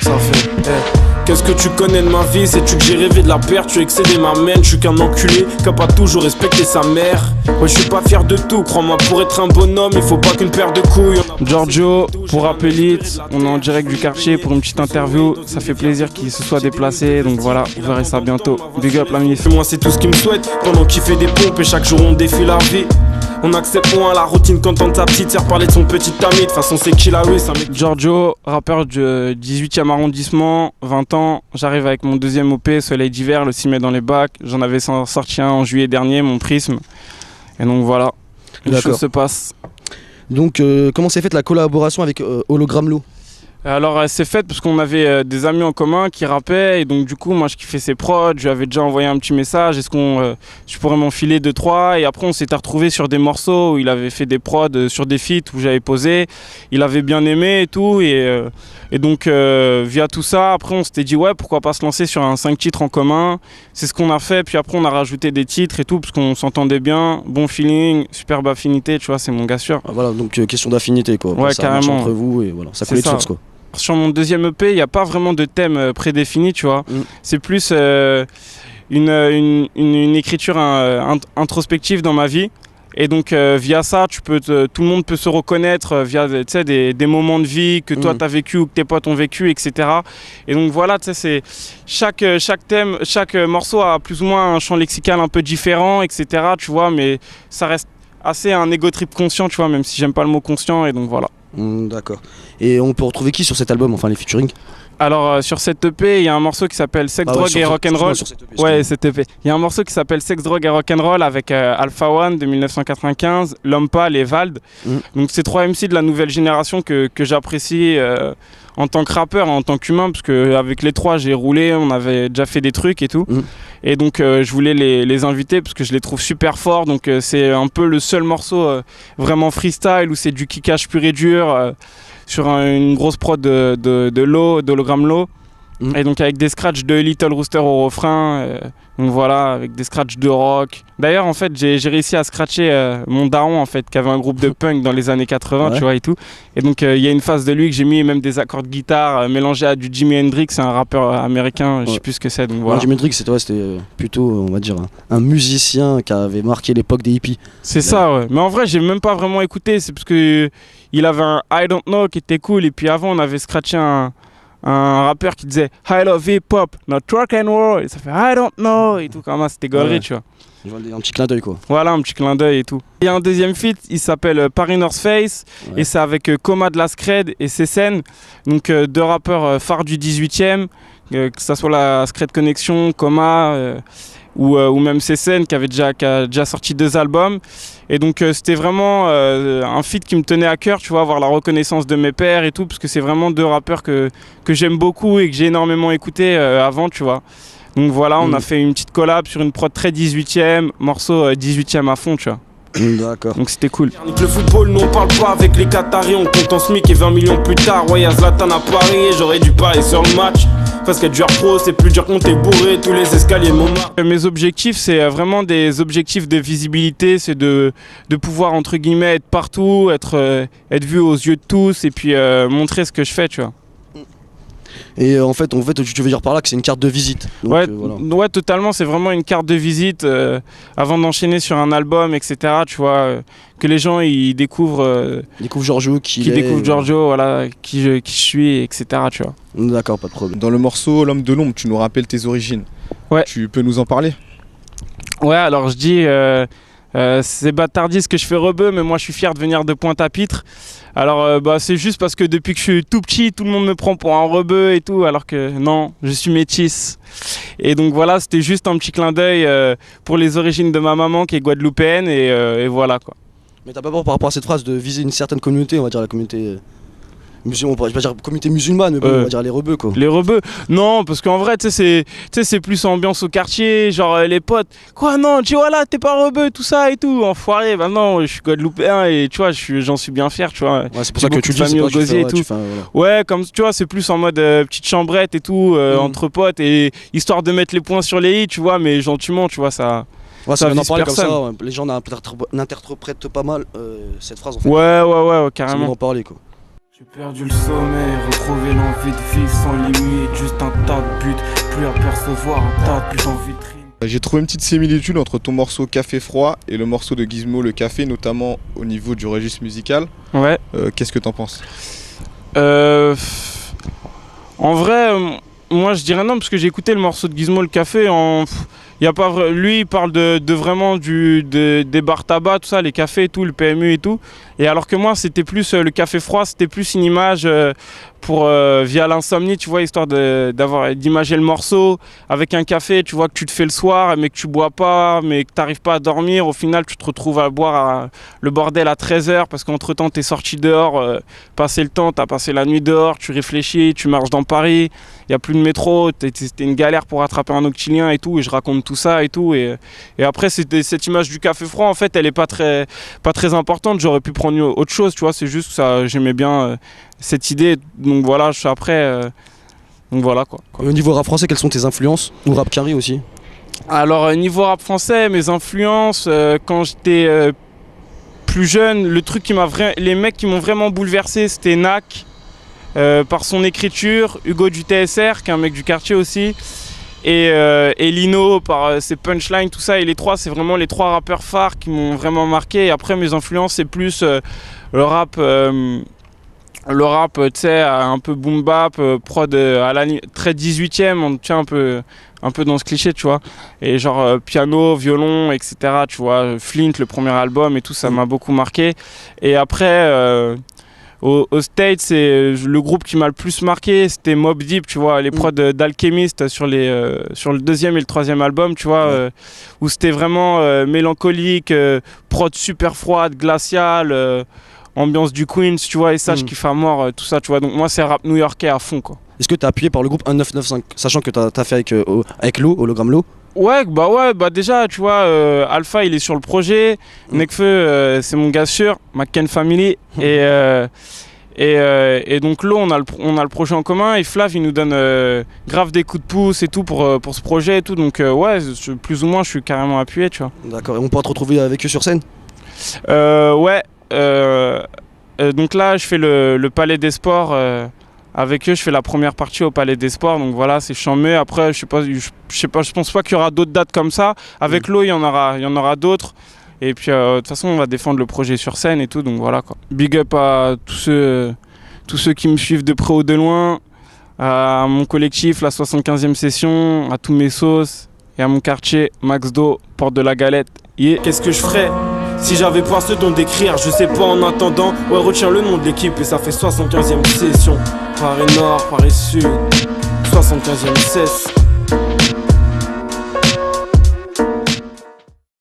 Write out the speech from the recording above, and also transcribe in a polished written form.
ça fait. Qu'est-ce que tu connais de ma vie? Sais-tu que j'ai rêvé de la perte? Tu as excédé ma mène, je suis qu'un enculé qui a pas toujours respecté sa mère. Ouais, je suis pas fier de tout, crois-moi, pour être un bonhomme, il faut pas qu'une paire de couilles. Giorgio, pour Appelite, on est en direct du quartier pour une petite interview. Ça fait plaisir qu'il se soit déplacé, donc voilà, vous verrez ça bientôt. Big up la mif. Moi, c'est tout ce qu'il me souhaite, pendant qu'il fait des pompes et chaque jour on défie la vie. On accepte moins la routine quand on sa petite sert parler de son petit ami. De toute façon, c'est qui là, oui, c'est un mec. Giorgio, rappeur du 18e arrondissement, 20 ans. J'arrive avec mon deuxième OP, Soleil d'hiver, le 6 mai dans les bacs. J'en avais sorti un en juillet dernier, mon Prisme. Et donc voilà, les choses se passent. Donc, comment s'est faite la collaboration avec Hologram Low? Alors elle s'est faite parce qu'on avait des amis en commun qui rappaient et donc du coup moi je kiffais ses prods, je lui avais déjà envoyé un petit message, est-ce qu'on je pourrais m'enfiler 2-3 et après on s'était retrouvés sur des morceaux où il avait fait des prods sur des feats où j'avais posé, il avait bien aimé et tout et donc via tout ça après on s'était dit ouais pourquoi pas se lancer sur un 5 titres en commun, c'est ce qu'on a fait puis après on a rajouté des titres et tout parce qu'on s'entendait bien, bon feeling, superbe affinité, tu vois c'est mon gars sûr. Ah, voilà donc question d'affinité quoi, ouais, ça carrément. marche entre vous et voilà, ça coule de source quoi. Sur mon deuxième EP, il n'y a pas vraiment de thème prédéfini, tu vois. C'est plus une écriture introspective dans ma vie. Et donc, via ça, tout le monde peut se reconnaître via des moments de vie que toi, tu as vécu ou que tes potes ont vécu, etc. Et donc, voilà, c'est chaque thème, chaque morceau a plus ou moins un champ lexical un peu différent, etc. Tu vois, mais ça reste assez un ego trip conscient, tu vois, même si j'aime pas le mot conscient. Et donc, voilà. D'accord. Et on peut retrouver qui sur cet album, enfin les featuring? Alors sur cette EP, il y a un morceau qui s'appelle Sex, Drogue et Rock'n'Roll. Ouais, cette EP. Il y a un morceau qui s'appelle Sex, Drogue et Rock'n'Roll avec Alpha One de 1995, L'Homme Pâle et Vald. Donc c'est 3 MC de la nouvelle génération que j'apprécie en tant que rappeur, en tant qu'humain, parce qu'avec les 3 j'ai roulé, on avait déjà fait des trucs et tout. Et donc je voulais les inviter parce que je les trouve super forts. Donc c'est un peu le seul morceau vraiment freestyle où c'est du kickage pur et dur. Sur une grosse prod d'Hologram Low. Et donc avec des scratchs de Little Rooster au refrain, donc voilà, avec des scratchs de rock. D'ailleurs en fait j'ai réussi à scratcher mon daron en fait, qui avait un groupe de punk dans les années 80, tu vois et tout. Et donc il y a une phase de lui que j'ai mis même des accords de guitare mélangés à du Jimi Hendrix, un rappeur américain, je sais plus ce que c'est. Donc voilà. Jimi Hendrix c'était plutôt on va dire un musicien qui avait marqué l'époque des hippies. C'est ça ouais, mais en vrai j'ai même pas vraiment écouté, c'est parce que il avait un I Don't Know qui était cool et puis avant on avait scratché un rappeur qui disait I love hip hop, not rock and roll, et ça fait I don't know et tout, comme ça c'était gaulerie, tu vois. Un petit clin d'œil quoi. Voilà, un petit clin d'œil et tout. Il y a un deuxième feat, il s'appelle Paris North Face et c'est avec Coma de la Scred et Cécène, donc 2 rappeurs phares du 18e, que ça soit la Scred Connection, Coma ou même Cécène qui a déjà sorti 2 albums. Et donc c'était vraiment un feat qui me tenait à cœur, tu vois, avoir la reconnaissance de mes pairs et tout, parce que c'est vraiment 2 rappeurs que j'aime beaucoup et que j'ai énormément écouté avant, tu vois. Donc voilà, on a fait une petite collab sur une prod très 18e, morceau 18e à fond, tu vois. D'accord. Donc c'était cool. Le football, nous on parle pas avec les Qataris, on compte en SMIC et 20 millions plus tard. Ouais, y'a Zlatan à Paris, j'aurais dû parier sur le match. Parce qu'être joueur pro, c'est plus dur qu'on t'est bourré, tous les escaliers de Montmartre. Mes objectifs, c'est vraiment des objectifs de visibilité, c'est de pouvoir, entre guillemets, être partout, être vu aux yeux de tous et puis montrer ce que je fais, tu vois. Et en fait, tu veux dire par là que c'est une carte de visite. Donc, ouais, totalement, c'est vraiment une carte de visite avant d'enchaîner sur un album, etc. Tu vois, que les gens ils découvrent Giorgio, voilà, qui je suis, etc. Tu vois. D'accord, pas de problème. Dans le morceau L'Homme de l'Ombre, tu nous rappelles tes origines. Ouais. Tu peux nous en parler? Ouais, alors je dis, c'est bâtardise que je fais rebeu, mais moi je suis fier de venir de Pointe-à-Pitre. Alors c'est juste parce que depuis que je suis tout petit, tout le monde me prend pour un rebeu et tout, alors que non, je suis métisse. Et donc voilà, c'était juste un petit clin d'œil pour les origines de ma maman qui est guadeloupéenne et voilà quoi. Mais t'as pas peur par rapport à cette phrase de viser une certaine communauté, on va dire la communauté on pourrait pas dire communauté musulmane, mais bon, on va dire les rebeux quoi. Les rebeux? Non, parce qu'en vrai, tu sais, c'est plus ambiance au quartier, genre les potes. Quoi, non, tu vois là, t'es pas rebeu, tout ça et tout, enfoiré. Bah non, je suis guadeloupéen et tu vois, j'en suis bien fier, tu vois. Ouais, c'est pour ça que tu le dis, famille au gosier et tout. Ouais, comme tu vois, c'est plus en mode petite chambrette et tout, entre potes et histoire de mettre les points sur les i, tu vois, mais gentiment, tu vois, ça. Ouais, ça vient d'en parler comme ça, les gens n'interprètent pas mal cette phrase en fait. Ouais, carrément. En parler quoi. J'ai perdu le sommeil, retrouvé l'envie de vivre sans limite. Juste un tas de buts, plus à percevoir, un tas de buts en vitrine. J'ai trouvé une petite similitude entre ton morceau Café Froid et le morceau de Gizmo Le Café, notamment au niveau du registre musical. Ouais. Qu'est-ce que t'en penses? En vrai, moi je dirais non, parce que j'ai écouté le morceau de Gizmo Le Café. Y a pas lui, il parle de vraiment des bars tabac, tout ça, les cafés et tout, le PMU et tout. Et alors que moi, c'était plus le café froid, c'était plus une image pour via l'insomnie, tu vois, histoire d'imager le morceau avec un café, tu vois, que tu te fais le soir, mais que tu bois pas, mais que t'arrives pas à dormir. Au final, tu te retrouves à boire le bordel à 13h parce qu'entre temps, t'es sorti dehors, passer le temps, t'as passé la nuit dehors, tu réfléchis, tu marches dans Paris, il y a plus de métro, c'était une galère pour attraper un octilien et tout, et je raconte tout ça et tout. Et après, cette image du café froid, en fait, elle est pas très importante. J'aurais pu prendre autre chose, tu vois, c'est juste que ça, j'aimais bien cette idée. Donc voilà, je suis après. Donc voilà quoi. Et au niveau rap français, quelles sont tes influences? Ou rap carré aussi? Alors, niveau rap français, mes influences, quand j'étais plus jeune, les mecs qui m'ont vraiment bouleversé, c'était Nak, par son écriture, Hugo du TSR, qui est un mec du quartier aussi. Et Lino par ses punchlines, tout ça. Et les trois, c'est vraiment les trois rappeurs phares qui m'ont vraiment marqué. Et après, mes influences, c'est plus le rap, tu sais, un peu boom bap, prod très 18e, on tient un peu dans ce cliché, tu vois. Et genre piano, violon, etc., tu vois. Flint, le premier album et tout, ça m'a beaucoup marqué. Et après... Aux States, c'est le groupe qui m'a le plus marqué, c'était Mobb Deep, tu vois, les prods d'Alchemist sur le deuxième et le troisième album, tu vois, où c'était vraiment mélancolique, prod super froide, glaciale, ambiance du Queens, tu vois, et ça, je kiffe à mort, tout ça, tu vois. Donc moi, c'est rap new-yorkais à fond, quoi. Est-ce que t'as appuyé par le groupe 1995, sachant que t'as fait avec Lo, Hologramme Lo? Ouais, bah déjà, tu vois, Alpha, il est sur le projet, Nekfeu, c'est mon gars sûr, McCann Family, et donc Lo, on a le projet en commun, et Flav, il nous donne grave des coups de pouce et tout pour ce projet et tout, donc ouais, plus ou moins, je suis carrément appuyé, tu vois. D'accord, et on pourra te retrouver avec eux sur scène? Ouais, donc là, je fais le Palais des Sports, avec eux, je fais la première partie au Palais des Sports, donc voilà, c'est chambé. Après, je pense pas qu'il y aura d'autres dates comme ça. Avec Lo, il y en aura d'autres. Et puis, de toute façon, on va défendre le projet sur scène et tout, donc voilà quoi. Big up à tous ceux qui me suivent de près ou de loin, à mon collectif, la 75e session, à tous mes sauces et à mon quartier, Max Do, Porte de la Galette. Yeah. Qu'est-ce que je ferais si j'avais pas ce don d'écrire? Je sais pas en attendant. Ouais, retiens le nom de l'équipe et ça fait 75e session. Paris Nord, Paris Sud, 75e cesse.